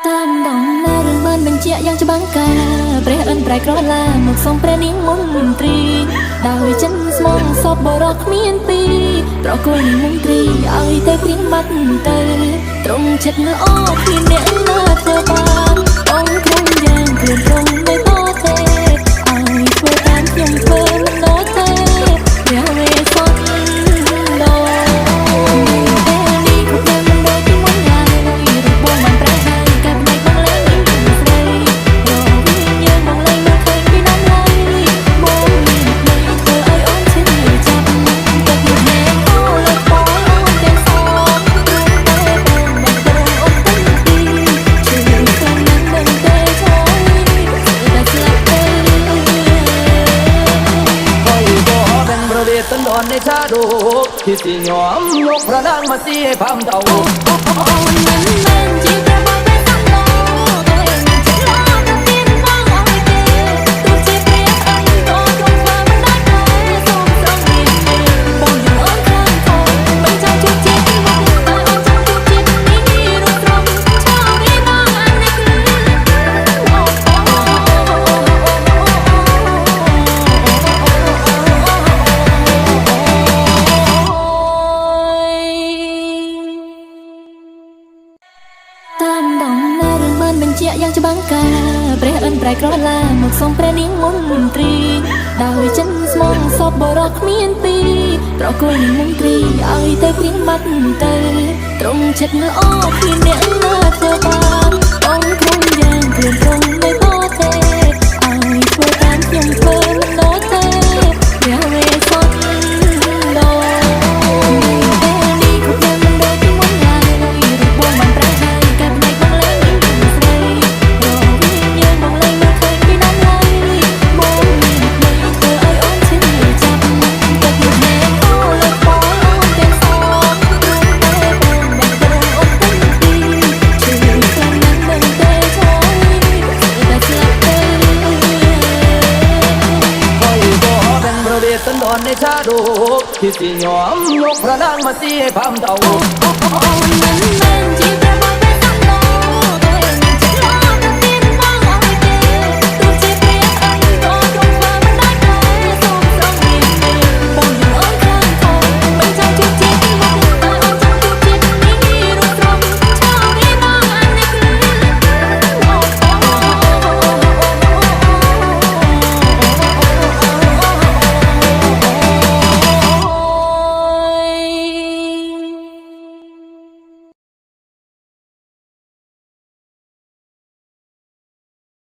តាមដំណើររឿងបានបញ្ជាក់យ៉ាងច្បាស់ការព្រះអិនប្រែក្រឡាមកសុំព្រះនាងមន្ត្រីដោយចិនស្មងសពបរោះគ្មានពីរប្រគល់នាងមន្ត្រីឲ្យតែព្រៀងបាត់ទៅត្រង់ចិត្តល្អគ្មានអ្នកណាធ្វើបានអង្គគ្រូយ៉ាងគ្រឿនត្រង់ไม่พอទេឲ្យធ្វើតាមខ្ញុំធ្វើមិនដល់ទេព្រះវេសន្តិtân đòn để cha đồ thì xì nhóm nhục ra đang mà xì phàm đầuតាមដំណើររឿងបានបញ្ជាក់យ៉ាងច្បាស់ការព្រះអិនប្រែក្រឡាមកសុំព្រះនាងមន្ត្រីដោយចិនស្មងសពបរោះគ្មានពីរប្រគល់នាងមន្ត្រីឲ្យតែព្រៀងបាត់ទៅត្រង់ចិត្តល្អគ្មានអ្នកណាធ្វើបានអង្គគ្រូយ៉ាងគ្រឿនត្រង់ไม่พอទេឲ្យធ្វើតាមខ្ញុំធ្វើមិនដល់ទេព្រះវេសន្តិtân đòn để cha đồ thì xì nhóm nhục ra đang mà xì phàm đầu